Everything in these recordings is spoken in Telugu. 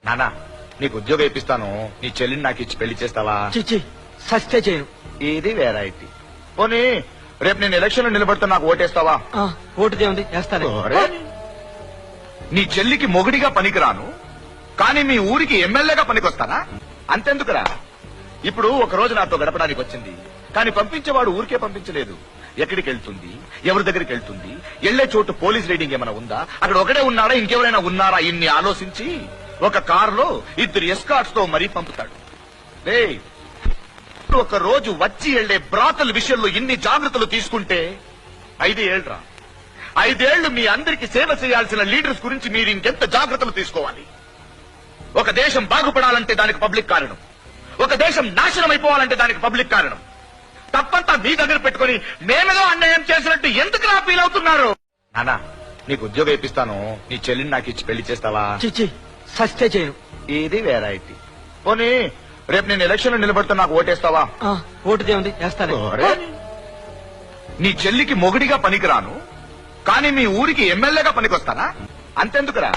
నానా నీకు ఉద్యోగం ఇప్పిస్తాను, నీ చెల్లిని నాకు ఇచ్చి పెళ్లి చేస్తావా? చిచ్చి సస్తే చేయను. ఇది వెరైటీ. పోనీ రేపు నేను ఎలక్షన్ లో నిలబడితే నాకు ఓటేస్తావా? ఓటు దేవుంది వేస్తాను. ఒరే, నీ చెల్లికి మొగుడిగా పనికిరాను, కానీ మీ ఊరికి ఎమ్మెల్యేగా పనికొస్తానా? అంతెందుకురా, ఇప్పుడు ఒక రోజు నాతో గడపడానికి వచ్చింది, కానీ పంపించేవాడు ఊరికే పంపించలేదు. ఎక్కడికి వెళ్తుంది, ఎవరి దగ్గరికి వెళ్తుంది, వెళ్లే చోటు పోలీస్ రైడింగ్ ఏమైనా ఉందా, అక్కడ ఒకడే ఉన్నాడా ఇంకెవరైనా ఉన్నారా, ఇన్ని ఆలోచించి ఒక కారులో 2 ఎస్కార్ట్స్ తో మరీ పంపుతాడు. రే, ఒక రోజు వచ్చి వెళ్లే బ్రాతల విషయంలో ఇన్ని జాగ్రత్తలు తీసుకుంటే 5 ఏళ్లరా, 5 ఏళ్లు మీ అందరికి సేవ చేయాల్సిన లీడర్స్ గురించి మీరు ఇంకెంత జాగ్రత్తలు తీసుకోవాలి? ఒక దేశం బాగుపడాలంటే దానికి పబ్లిక్ కారణం, ఒక దేశం నాశనం అయిపోవాలంటే దానికి పబ్లిక్ కారణం. తప్పంతా మీ దగ్గర పెట్టుకుని మేమేదో అన్యాయం చేసినట్టు ఎందుకు ఫీల్ అవుతున్నారు? నానా నీకు ఉద్యోగం ఇప్పిస్తాను, నీ చెల్లిని నాకు ఇచ్చి పెళ్లి చేస్తావా? చిచ్చి సస్తే చేయను. ఇది వెరైటీ. పోనీ రేపు నేను ఎలక్షన్ లో నిలబడితే నాకు ఓటేస్తావా? ఓటు దేవుంది వేస్తాను. ఒరే, నీ చెల్లికి మొగుడిగా పనికిరాను, కానీ మీ ఊరికి ఎమ్మెల్యేగా పనికొస్తానా? అంతెందుకురా,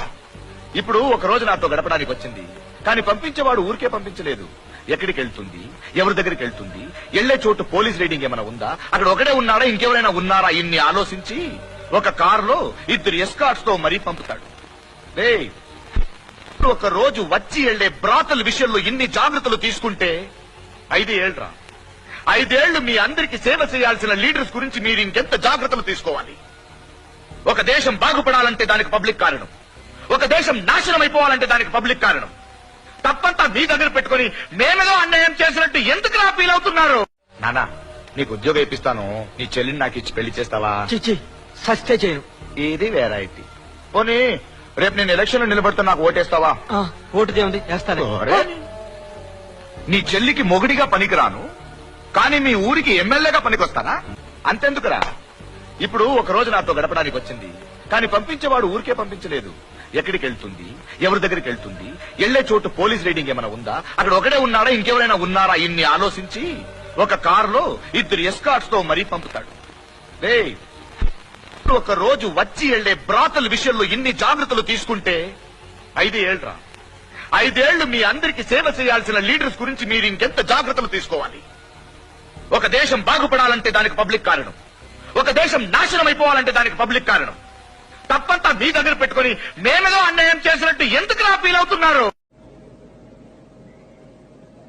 ఇప్పుడు ఒక రోజు నాతో గడపడానికి వచ్చింది, కానీ పంపించేవాడు ఊరికే పంపించలేదు. ఎక్కడికి వెళ్తుంది, ఎవరి దగ్గరికి వెళ్తుంది, వెళ్లే చోటు పోలీస్ రైడింగ్ ఏమైనా ఉందా, అక్కడ ఒకడే ఉన్నాడా ఇంకెవరైనా ఉన్నారా, ఇన్ని ఆలోచించి ఒక కారులో 2 ఎస్కార్ట్స్ తో మరీ పంపుతాడు. రే, ఒక రోజు వచ్చి వెళ్లే బ్రాతల విషయంలో ఇన్ని జాగ్రత్తలు తీసుకుంటే 5 ఏళ్లరా, 5 ఏళ్లు మీ అందరికి సేవ చేయాల్సిన లీడర్స్ గురించి మీరు ఇంకెంత జాగ్రత్తలు తీసుకోవాలి? ఒక దేశం బాగుపడాలంటే దానికి పబ్లిక్ కారణం, ఒక దేశం నాశనం అయిపోవాలంటే దానికి పబ్లిక్ కారణం. తప్పంతా మీ దగ్గర పెట్టుకుని మేమేదో అన్యాయం చేసినట్టు ఎందుకు ఫీల్ అవుతున్నారు? నానా నీకు ఉద్యోగం ఇప్పిస్తాను, నీ చెల్లిని నాకు ఇచ్చి పెళ్లి చేస్తావా? చిచ్చి సస్తే చేయను. ఇది వెరైటీ. పోనీ రేపు నేను ఎలక్షన్ లో నిలబడితే నాకు ఓటేస్తావా? ఓటు దేవుంది వేస్తాను. ఒరే, నీ చెల్లికి మొగుడిగా పనికిరాను, కానీ మీ ఊరికి ఎమ్మెల్యేగా పనికొస్తానా? అంతెందుకురా, ఇప్పుడు ఒక రోజు నాతో గడపడానికి వచ్చింది, కానీ పంపించేవాడు ఊరికే పంపించలేదు. ఎక్కడికి వెళ్తుంది, ఎవరి దగ్గరికి వెళ్తుంది, వెళ్లే చోటు పోలీస్ రైడింగ్ ఏమైనా ఉందా, అక్కడ ఒకడే ఉన్నాడా ఇంకెవరైనా ఉన్నారా, ఇన్ని ఆలోచించి ఒక కారులో 2 ఎస్కార్ట్స్ తో మరీ పంపుతాడు. రే, ఒక రోజు వచ్చి వెళ్లే బ్రాతల విషయంలో ఇన్ని జాగ్రత్తలు తీసుకుంటే 5 ఏళ్లరా, 5 ఏళ్లు మీ అందరికి సేవ చేయాల్సిన లీడర్స్ గురించి మీరు ఇంకెంత జాగ్రత్తలు తీసుకోవాలి? ఒక దేశం బాగుపడాలంటే దానికి పబ్లిక్ కారణం, ఒక దేశం నాశనం అయిపోవాలంటే దానికి పబ్లిక్ కారణం. తప్పంతా మీ దగ్గర పెట్టుకుని మేమేదో అన్యాయం చేసినట్టు ఎందుకు ఫీల్ అవుతున్నారు?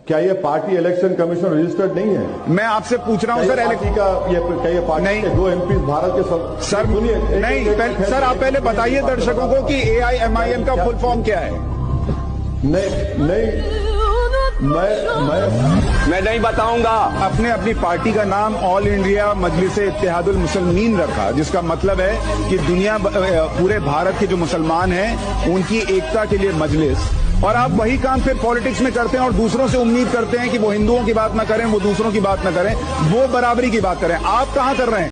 क्या ये पार्टी इलेक्शन कमीशन रजिस्टर्ड नहीं है? मैं आपसे पूछ रहा हूं सर, पार्टी का क्या ये पार्टी नहीं। के 2 MP भारत के सर सुनिए, नहीं सर, आप पहले बताइए दर्शकों को कि AIMIM का फुल फॉर्म क्या है? नहीं मैं नहीं बताऊंगा। आपने अपनी पार्टी का नाम ऑल इंडिया मजलिस इत्तेहादुल मुसलमीन रखा, जिसका मतलब है कि दुनिया पूरे भारत के जो मुसलमान हैं उनकी एकता के लिए मजलिस। और आप वही काम फिर पॉलिटिक्स में करते हैं और दूसरों से उम्मीद करते हैं कि वो हिंदुओं की बात न करें, वो दूसरों की बात न करें, वो बराबरी की बात करें। आप कहां कर रहे हैं?